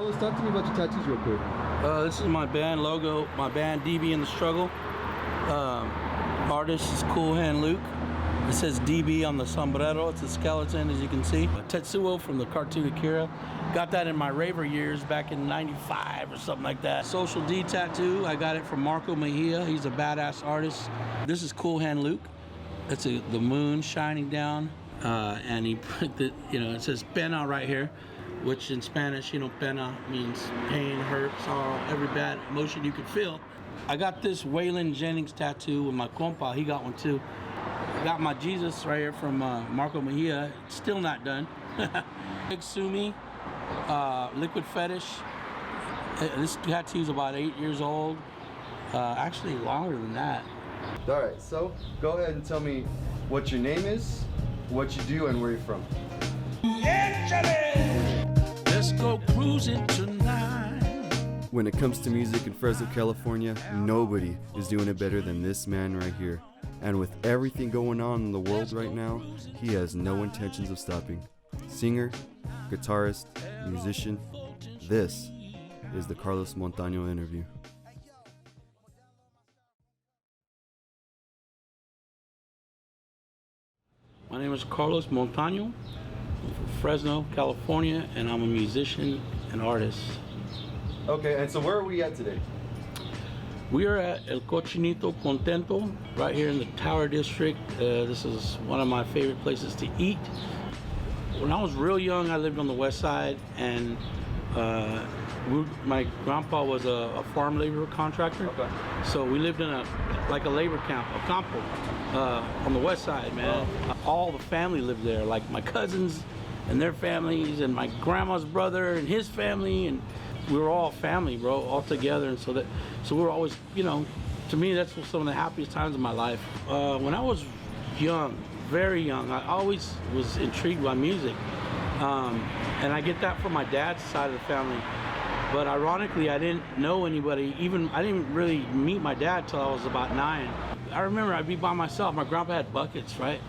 Carlos, talk to me about your tattoos real quick. This is my band logo, my band DB in the Struggle. Artist is Cool Hand Luke. It says DB on the sombrero. It's a skeleton, as you can see. Tetsuo from the cartoon Akira. Got that in my raver years back in '95 or something like that. Social D tattoo, I got it from Marco Mejia. He's a badass artist. This is Cool Hand Luke. It's the moon shining down. And he put the, it says pena right here, which in Spanish, pena means pain, hurt, sorrow, every bad emotion you could feel. I got this Waylon Jennings tattoo with my compa. He got one too. I got my Jesus right here from Marco Mejia. It's still not done. Big Sumi, Liquid Fetish. This tattoo's about 8 years old. Actually longer than that. All right, so go ahead and tell me what your name is, what you do, and where you're from. Let's go cruising tonight. When it comes to music in Fresno, California, nobody is doing it better than this man right here. And with everything going on in the world right now, he has no intentions of stopping. Singer, guitarist, musician, this is the Carlos Montano interview. My name is Carlos Montano. I'm from Fresno, California, and I'm a musician and artist. Okay, and so where are we at today? We are at El Cochinito Contento, right here in the Tower District. This is one of my favorite places to eat. When I was real young, I lived on the west side, and my grandpa was a farm labor contractor. Okay. So we lived in a labor camp, a campo, on the west side, man. Wow. All the family lived there, like my cousins and their families, and my grandma's brother and his family, and we were all family, bro, all together. And so we were always, to me, that's some of the happiest times of my life. When I was young, very young, I always was intrigued by music. And I get that from my dad's side of the family. But ironically, I didn't know anybody, I didn't really meet my dad till I was about 9. I remember I'd be by myself. My grandpa had buckets, right?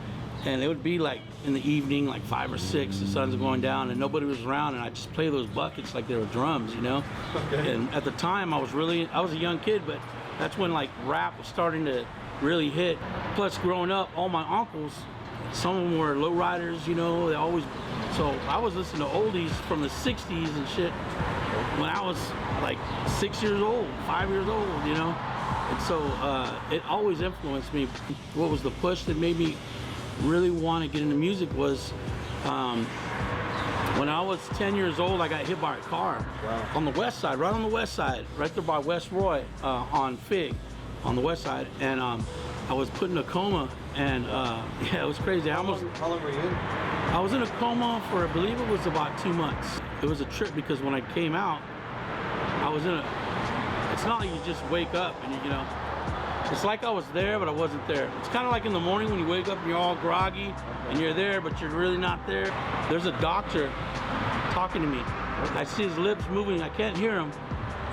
And it would be like in the evening, like 5 or 6, the sun's going down and nobody was around, and I'd just play those buckets like they were drums, Okay. And at the time I was a young kid, but that's when like rap was starting to really hit. Plus growing up, all my uncles, some of them were lowriders, they always, so I was listening to oldies from the 60s and shit when I was like 6 years old, 5 years old, And so it always influenced me. What was the push that made me really want to get into music was when I was 10 years old, I got hit by a car. Wow. On the west side, right on the west side, right there by West Roy on Fig, on the west side. And I was put in a coma, and it was crazy. How long were you in? I was in a coma for, I believe it was about 2 months. It was a trip because when I came out, I was in it's not like you just wake up and it's like I was there, but I wasn't there. It's kind of like in the morning when you wake up and you're all groggy and you're there, but you're really not there. There's a doctor talking to me. I see his lips moving, I can't hear him.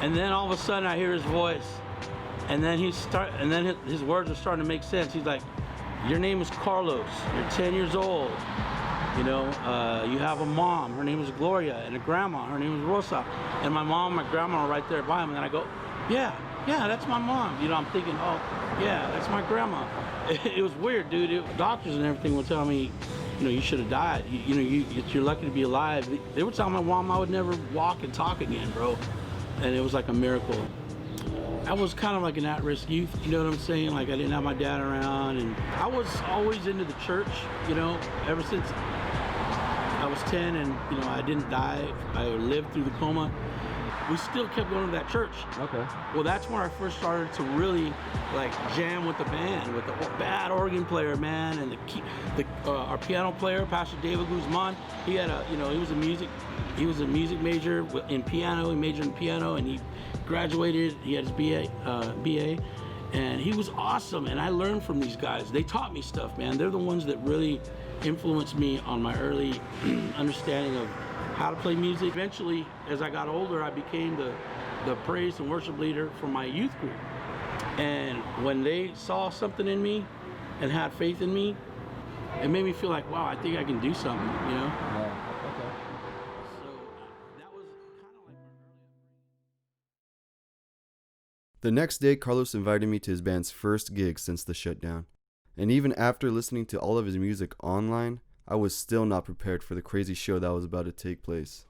And then all of a sudden I hear his voice. And then his words are starting to make sense. He's like, your name is Carlos, you're 10 years old. You have a mom, her name is Gloria, and a grandma, her name is Rosa. And my mom and my grandma are right there by him. And then I go, yeah, that's my mom. I'm thinking, oh, yeah, that's my grandma. It was weird, dude. Doctors and everything would tell me, you should have died. You're lucky to be alive. They would tell my mom I would never walk and talk again, bro. And it was like a miracle. I was kind of like an at-risk youth, you know what I'm saying? Like I didn't have my dad around, and I was always into the church, ever since I was 10 and, I didn't die. I lived through the coma. We still kept going to that church. Okay. Well, that's where I first started to really like jam with the band, with the bad organ player, man, and our piano player, Pastor David Guzman. He had he was a music major in piano. He majored in piano, and he graduated. He had his BA, and he was awesome. And I learned from these guys. They taught me stuff, man. They're the ones that really influenced me on my early understanding of how to play music. Eventually, as I got older, I became the praise and worship leader for my youth group. And when they saw something in me and had faith in me, it made me feel like, wow, I think I can do something, Yeah, okay. So that was kind of like The next day, Carlos invited me to his band's first gig since the shutdown. And even after listening to all of his music online, I was still not prepared for the crazy show that was about to take place.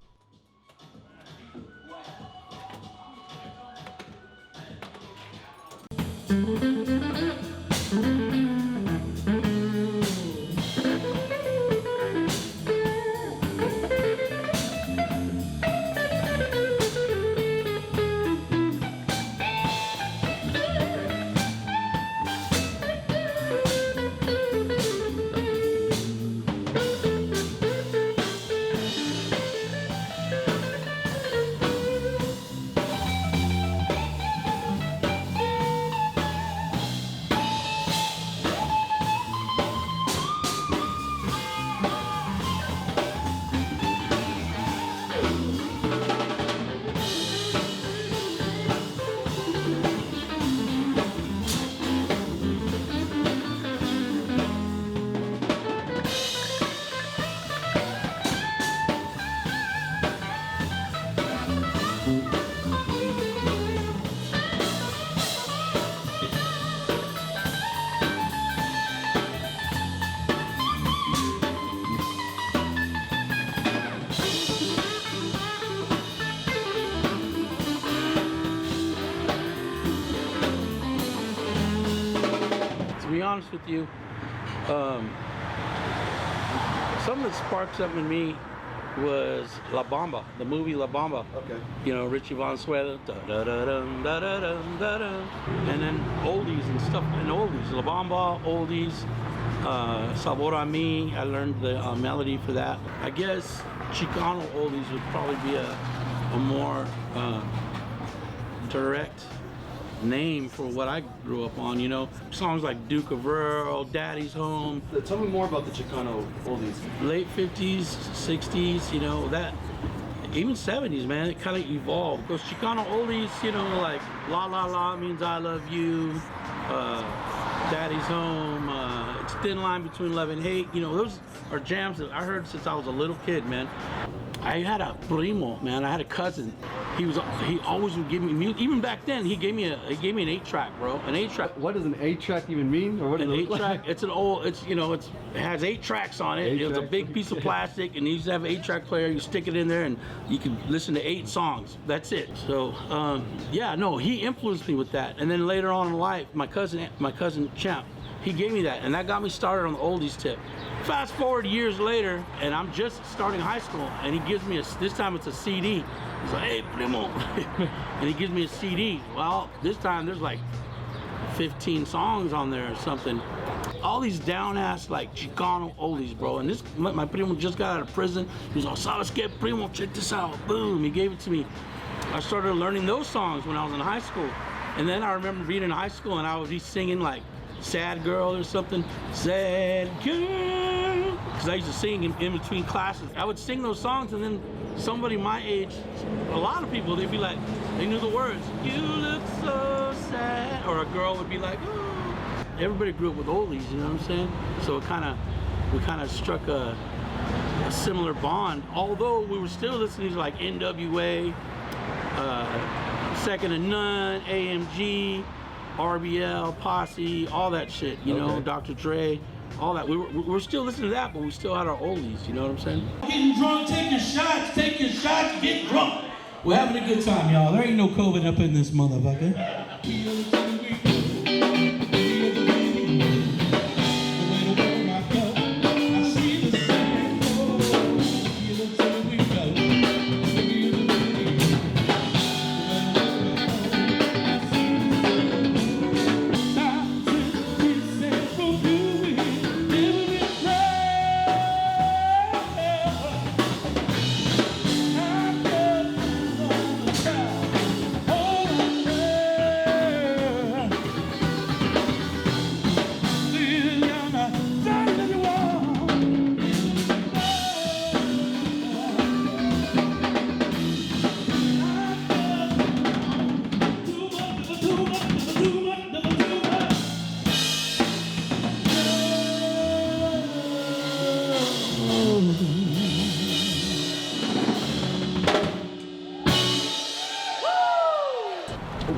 To be honest with you, something that sparked something in me was La Bamba, the movie La Bamba. Okay. You know, Richie Valenzuela, da-da-da-dum, da-da-dum, da-dum, and then oldies and stuff, and oldies, La Bamba, oldies, Sabor a Mi, I learned the melody for that. I guess Chicano oldies would probably be a more direct name for what I grew up on, you know. Songs like Duke of Earl, Daddy's Home. Tell me more about the Chicano oldies. Late 50s, 60s, you know, that, even 70s, man, it kind of evolved. Those Chicano oldies, you know, like La La La means I love you, Daddy's Home, it's Thin Line Between Love and Hate, you know, those are jams that I heard since I was a little kid, man. I had a primo, man. I had a cousin. He always would give me music. Even back then, he gave me an 8-track, bro. An 8-track. What does an 8-track even mean? Or what An does it look 8-track. like? It's an old. It's, you know, it has 8 tracks on it. It was a big piece of plastic, and he used to have an 8-track player. You stick it in there, and you can listen to 8 songs. That's it. So yeah, no, he influenced me with that. And then later on in life, my cousin Champ, he gave me that, and that got me started on the oldies tip. Fast forward years later, and I'm just starting high school, and he gives me this time it's a CD. He's like, hey, primo, and he gives me a CD. Well, this time there's like 15 songs on there or something. All these down-ass, like, Chicano oldies, bro. And this, my primo just got out of prison. He was like, ¿sabes qué, primo? Check this out. Boom, he gave it to me. I started learning those songs when I was in high school. And then I remember being in high school, and I would be singing, like, Sad Girl or something. Sad Girl. Because I used to sing in between classes. I would sing those songs, and then somebody my age, a lot of people, they'd be like, they knew the words. You look so sad. Or a girl would be like, oh. Everybody grew up with oldies, you know what I'm saying? So we kind of struck a similar bond. Although we were still listening to like NWA, Second to None, AMG, RBL, Posse, all that shit, you know, Dr. Dre, all that. We were still listening to that, but we still had our oldies, you know what I'm saying? Getting drunk, take your shots, get drunk. We're having a good time, y'all. There ain't no COVID up in this motherfucker.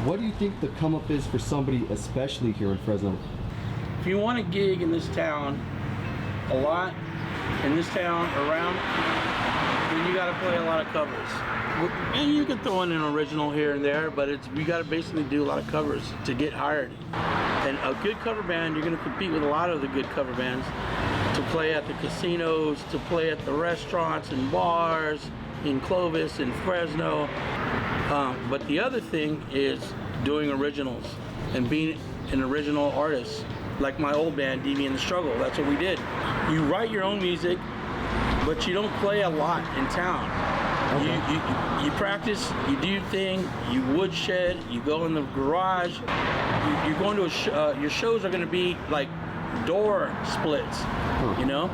What do you think the come up is for somebody, especially here in Fresno? If you want a gig in this town, a lot in this town around, then you gotta play a lot of covers. And you can throw in an original here and there, but you gotta basically do a lot of covers to get hired. And a good cover band, you're gonna compete with a lot of the good cover bands to play at the casinos, to play at the restaurants and bars in Clovis and Fresno. But the other thing is doing originals and being an original artist. Like my old band, DB and the Struggle, that's what we did. You write your own music, but you don't play a lot in town. Okay. You practice, you do your thing, you woodshed, you go in the garage, you're going to your shows are going to be like door splits, you know?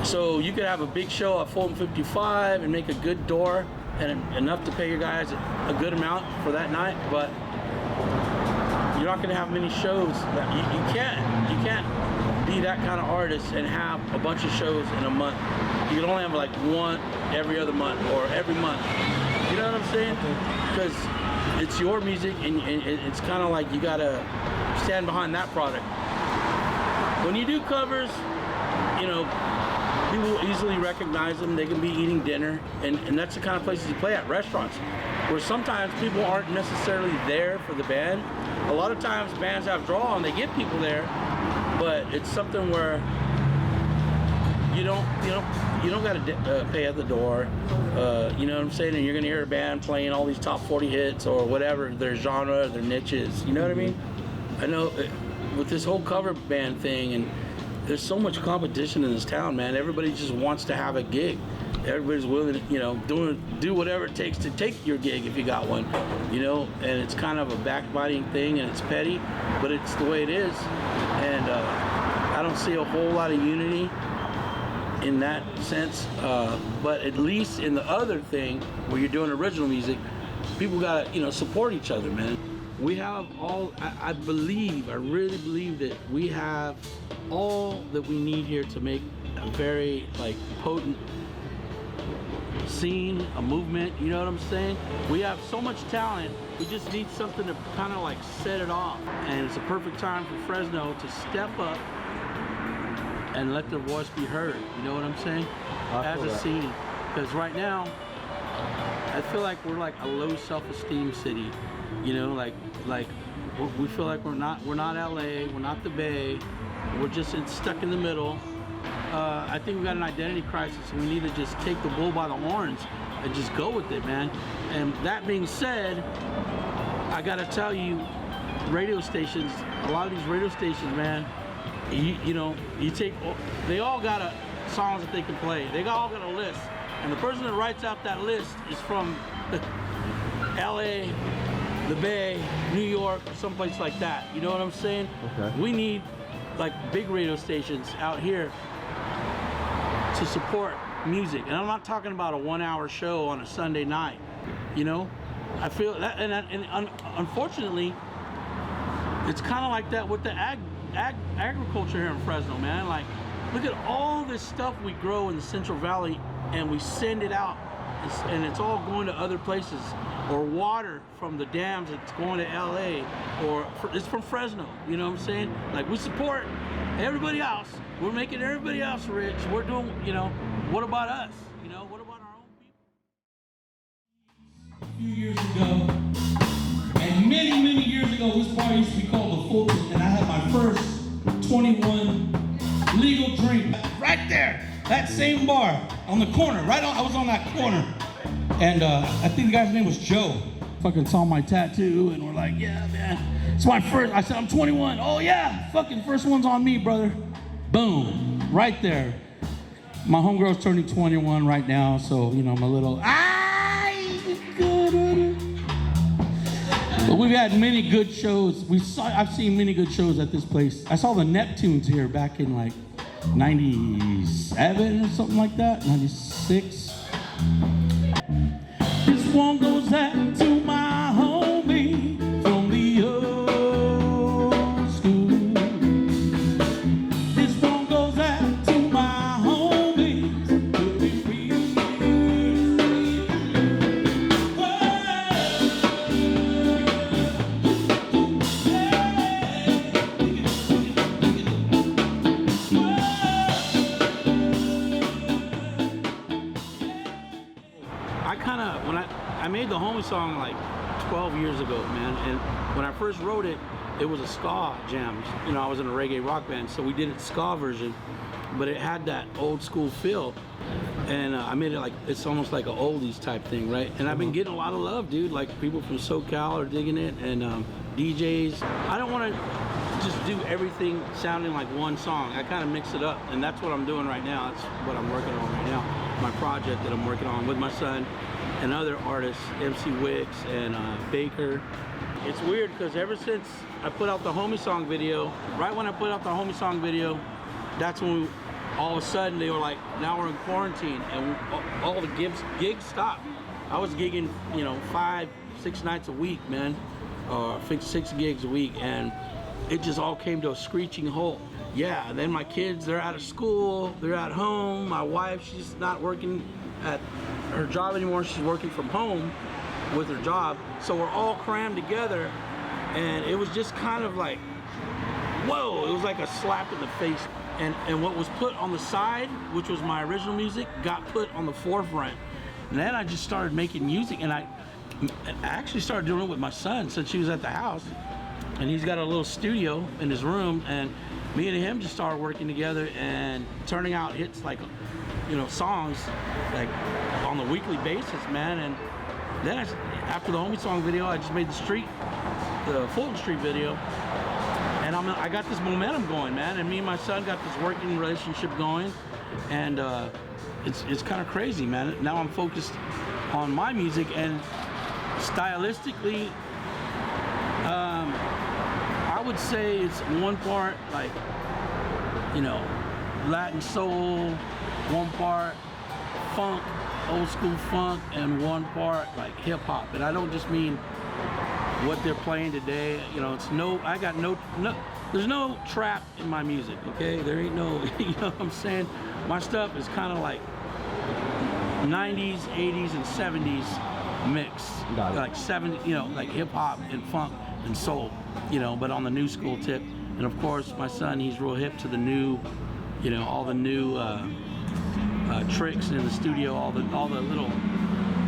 So you could have a big show at Fulton 55 and make a good door and enough to pay your guys a good amount for that night, but you're not going to have many shows. You can't be that kind of artist and have a bunch of shows in a month. You can only have like one every other month or every month. You know what I'm saying? Because it's your music, and it's kind of like you got to stand behind that product. When you do covers, you know, people easily recognize them. They can be eating dinner, and that's the kind of places you play at, restaurants, where sometimes people aren't necessarily there for the band. A lot of times bands have draw and they get people there, but it's something where you don't got to pay at the door. You know what I'm saying? And you're gonna hear a band playing all these top 40 hits or whatever their genre, their niches. You know what I mean? I know with this whole cover band thing, and there's so much competition in this town, man. Everybody just wants to have a gig. Everybody's willing to, you know, do whatever it takes to take your gig if you got one, you know. And it's kind of a backbiting thing, and it's petty, but it's the way it is. And I don't see a whole lot of unity in that sense, but at least in the other thing where you're doing original music, people gotta, you know, support each other, man. We have all, I really believe that we have all that we need here to make a very like potent scene, a movement, you know what I'm saying? We have so much talent, we just need something to kind of like set it off. And it's a perfect time for Fresno to step up and let their voice be heard, you know what I'm saying? As a scene. Because right now, I feel like we're like a low self-esteem city, you know, like we feel like we're not LA, we're not the Bay, we're just stuck in the middle. I think we got an identity crisis, and we need to just take the bull by the horns and just go with it, man. And that being said, I gotta tell you, radio stations, a lot of these radio stations, man, you know, they all got songs that they can play. They all got a list, and the person that writes out that list is from LA, the Bay, New York, someplace like that. You know what I'm saying? Okay. We need like big radio stations out here to support music. And I'm not talking about a 1-hour show on a Sunday night, you know? I feel that, and unfortunately, it's kind of like that with the agriculture here in Fresno, man. Like, look at all this stuff we grow in the Central Valley, and we send it out, and it's all going to other places. Or water from the dams that's going to LA, or it's from Fresno, you know what I'm saying? Like, we support everybody else. We're making everybody else rich. We're doing, you know, what about us? You know, what about our own people? A few years ago, and many years ago, this bar used to be called the Fulton, and I had my first 21 legal drink right there, that same bar on the corner, I was on that corner. And I think the guy's name was Joe. Fucking saw my tattoo, and we're like, yeah, man. It's my first. I said, I'm 21. Oh, yeah. Fucking first one's on me, brother. Boom. Right there. My homegirl's turning 21 right now, so, you know, I'm a little, But we've had many good shows. I've seen many good shows at this place. I saw the Neptunes here back in like 97 or something like that, 96. This one goes out to my homie from the old school. This one goes out to my homies. homie song like 12 years ago, man. And when I first wrote it, it was a ska jam. You know, I was in a reggae rock band, so we did it ska version, but it had that old school feel. And I made it like, it's almost like an oldies type thing, right? And I've been getting a lot of love, dude. Like people from SoCal are digging it, and DJs. I don't want to just do everything sounding like one song. I kind of mix it up, and that's what I'm doing right now. That's what I'm working on right now. My project that I'm working on with my son and other artists, MC Wicks and Baker. It's weird because ever since I put out the homie song video, right when I put out the homie song video, that's when all of a sudden they were like, now we're in quarantine, and all the gigs stopped. I was gigging, you know, 5-6 nights a week, man, or 6 gigs a week, and it just all came to a screeching halt. Yeah, and then my kids, they're out of school, they're at home. My wife, she's not working at her job anymore. She's working from home with her job. So we're all crammed together, and it was just kind of like, whoa, it was like a slap in the face. And what was put on the side, which was my original music, got put on the forefront. And then I just started making music, and I actually started doing it with my son since he was at the house. And he's got a little studio in his room, and me and him just started working together and turning out hits, like, you know, songs like on a weekly basis, man. And then after the homie song video, I just made the Fulton Street video, and I got this momentum going, man. And me and my son got this working relationship going, and it's kind of crazy, man. Now I'm focused on my music, and stylistically, I would say it's one part like, you know, Latin soul, one part funk, old school funk, and one part like hip hop. And I don't just mean what they're playing today. You know, there's no trap in my music, okay? There ain't no, you know what I'm saying? My stuff is kind of like 90s, 80s, and 70s mix. Like 70, you know, like hip hop and funk and soul, you know, but on the new school tip. And of course, my son, he's real hip to the new, you know, all the new tricks in the studio, all the little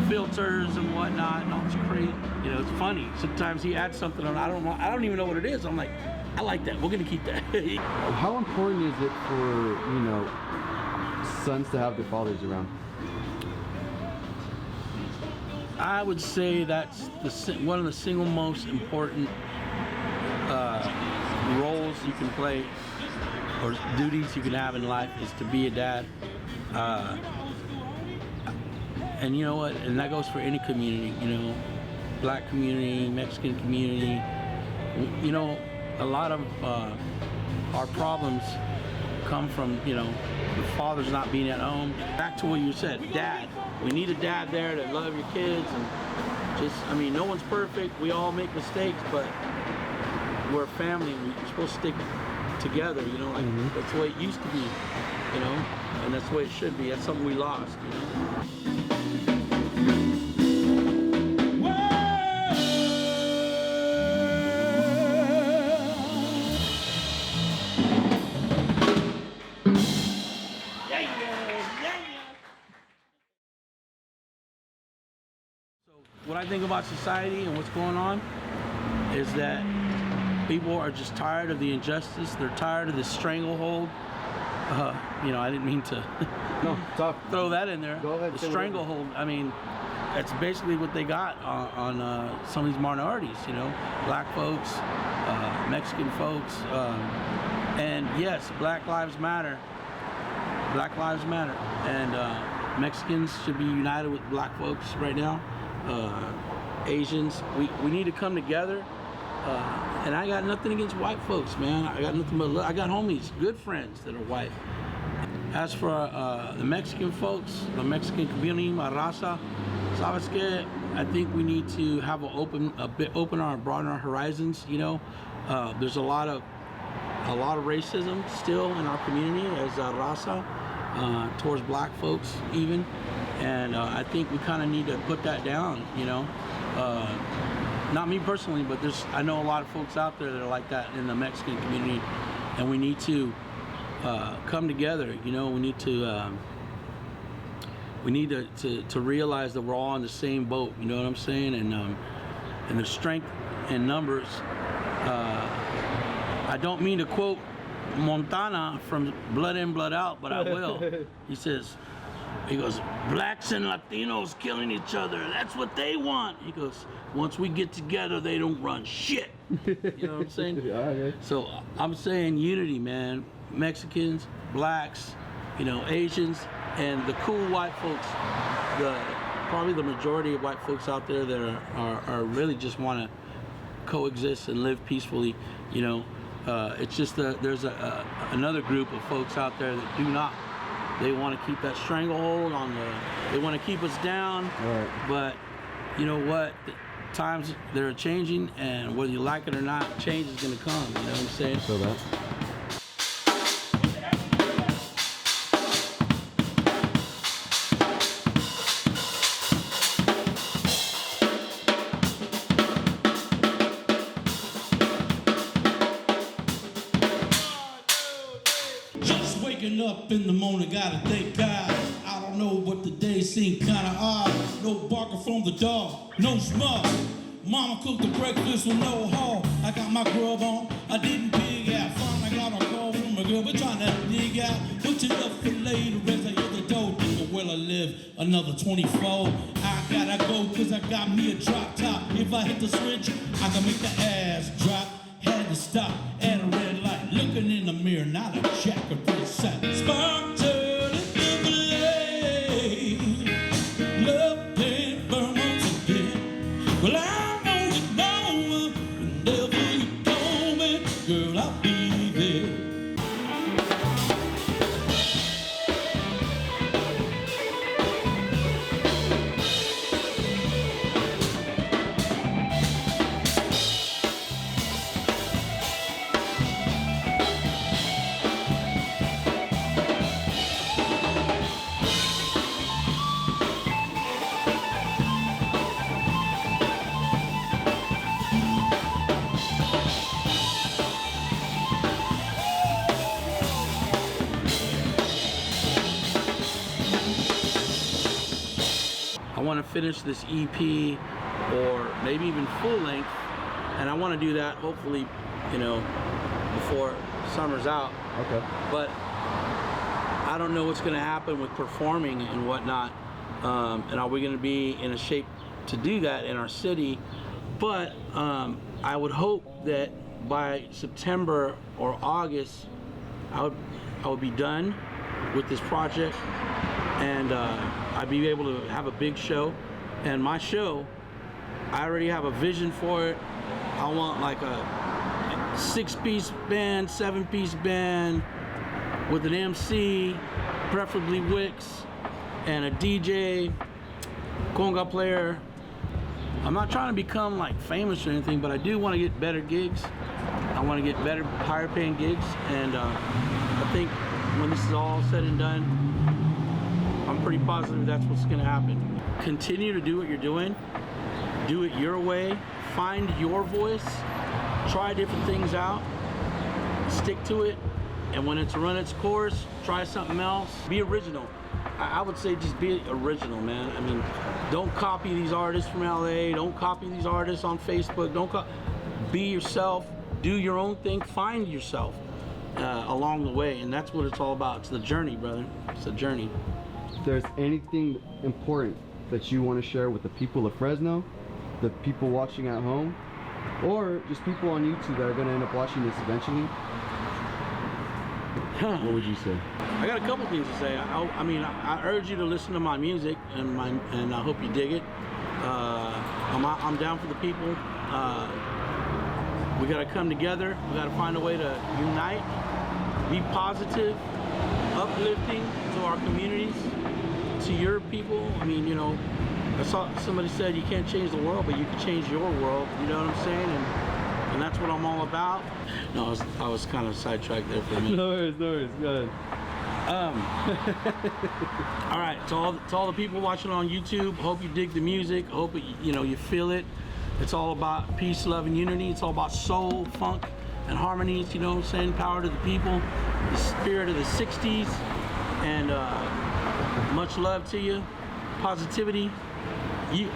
filters and whatnot, and all this crazy, you know, it's funny. Sometimes he adds something on, I don't even know what it is. I'm like, I like that, we're gonna keep that. How important is it for, you know, sons to have their fathers around? I would say that's one of the single most important roles you can play, or duties you can have in life, is to be a dad. And you know what, and that goes for any community, you know, black community, Mexican community. You know, a lot of our problems come from, you know, the fathers not being at home. Back to what you said, dad. We need a dad there to love your kids, and just, I mean, no one's perfect. We all make mistakes, but we're a family. We're supposed to stick together, you know, like that's the way it used to be, you know, and that's the way it should be. That's something we lost, you know. What I think about society and what's going on is that people are just tired of the injustice. They're tired of the stranglehold. You know, I didn't mean to throw that in there. Go ahead. The stranglehold. I mean, that's basically what they got on some of these minorities. You know, black folks, Mexican folks, and yes, Black Lives Matter. Black Lives Matter, and Mexicans should be united with black folks right now. Asians, we need to come together, and I got nothing against white folks, man. I got nothing but I got homies, good friends that are white. As for the Mexican folks, the Mexican community, my raza, sabes que, I think we need to have open our broaden our horizons. You know, there's a lot of racism still in our community as a raza, towards black folks even. And I think we kind of need to put that down, you know. Not me personally, but I know a lot of folks out there that are like that in the Mexican community, and we need to come together, you know. We need to we need to realize that we're all in the same boat. You know what I'm saying? And the strength in numbers. I don't mean to quote Montano from Blood In, Blood Out, but I will. He goes, blacks and Latinos killing each other. That's what they want. He goes, once we get together, they don't run shit. You know what I'm saying? Yeah. So I'm saying unity, man. Mexicans, blacks, you know, Asians, and the cool white folks. Probably the majority of white folks out there that are really just want to coexist and live peacefully. You know, it's just there's another group of folks out there that do not. They want to keep that stranglehold on they want to keep us down. Right. But you know what? The times they're changing, and whether you like it or not, change is going to come. You know what I'm saying? Feel that? Up in the morning, gotta thank God. I don't know, but the day seemed kinda odd. No barking from the dog, no smug. Mama cooked the breakfast with no haul. I got my grub on, I didn't pig out. Finally I got a call from a girl, we're trying to dig out. Put it up for later, rest I hit the door. But will I live another 24? I gotta go, cause I got me a drop top. If I hit the switch, I can make the ass drop. Had to stop at a red light, looking in the mirror, not a jacket for the sight. Spark turn into the lane, love can't burn once again. Well, I know you know, whenever you call me, girl, I'll be there. I want to finish this EP or maybe even full length, and I want to do that hopefully, you know, before summer's out. Okay. But I don't know what's going to happen with performing and whatnot, and are we going to be in a shape to do that in our city? But I would hope that by September or August, I would be done with this project, and I'd be able to have a big show. And my show, I already have a vision for it. I want like a 6-piece band, 7-piece band with an MC, preferably Wicks, and a DJ, conga player. I'm not trying to become like famous or anything, but I do want to get better gigs. I want to get better, higher paying gigs, and I think when this is all said and done, I'm pretty positive that's what's going to happen. Continue to do what you're doing. Do it your way. Find your voice. Try different things out. Stick to it. And when it's run its course, try something else. Be original. I would say just be original, man. I mean, don't copy these artists from LA. Don't copy these artists on Facebook. Be yourself. Do your own thing. Find yourself along the way. And that's what it's all about. It's the journey, brother. It's a journey. If there's anything important that you want to share with the people of Fresno, the people watching at home, or just people on YouTube that are going to end up watching this eventually, what would you say? I got a couple things to say. I mean, I urge you to listen to my music, and I hope you dig it. I'm down for the people. We got to come together. We got to find a way to unite, be positive, uplifting to our communities, to your people. I mean, you know, I saw somebody said you can't change the world, but you can change your world. You know what I'm saying? And that's what I'm all about. No, I was kind of sidetracked there for a minute. No worries, go ahead. All right, to all the people watching on YouTube, hope you dig the music. Hope you feel it. It's all about peace, love, and unity. It's all about soul, funk, and harmonies. You know what I'm saying? Power to the people, the spirit of the '60s, and Much love to you. Positivity. You.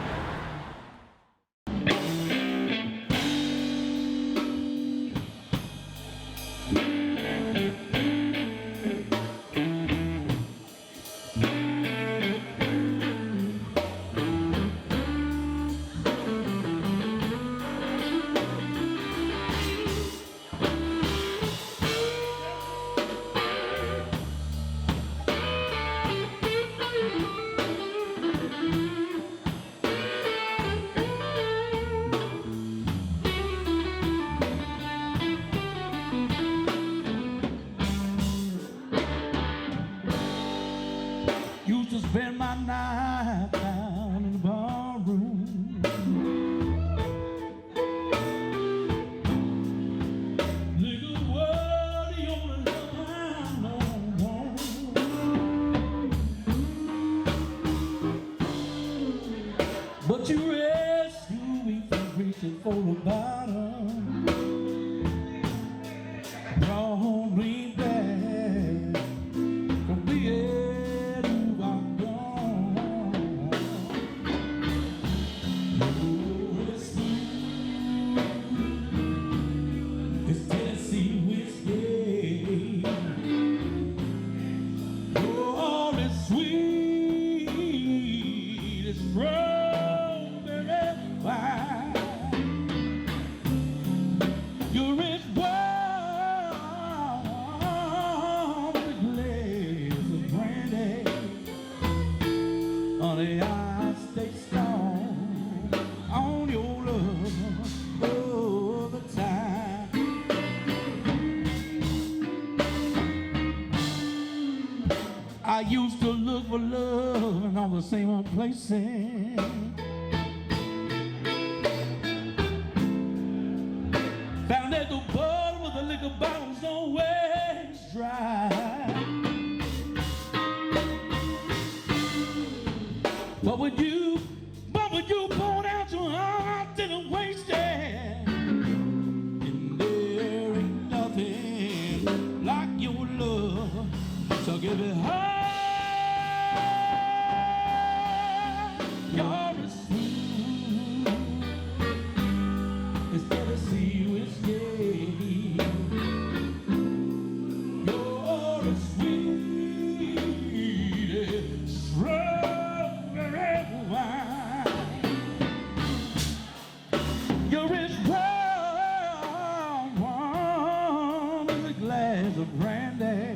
Used to spend my night down in the bar room. Nigga, what the only love I know. But you rescue me from reaching for the bottom. Brought me back from being I stay strong on your love all the time. I used to look for love in all the same old places. Found at the bottom of the liquor bottles always dry. But would you pour out your heart and waste it? And there ain't nothing like your love, so give it high. You're as sweet as Tennessee whiskey. You're as sweet as strawberry wine. You're as warm as a glass of brandy.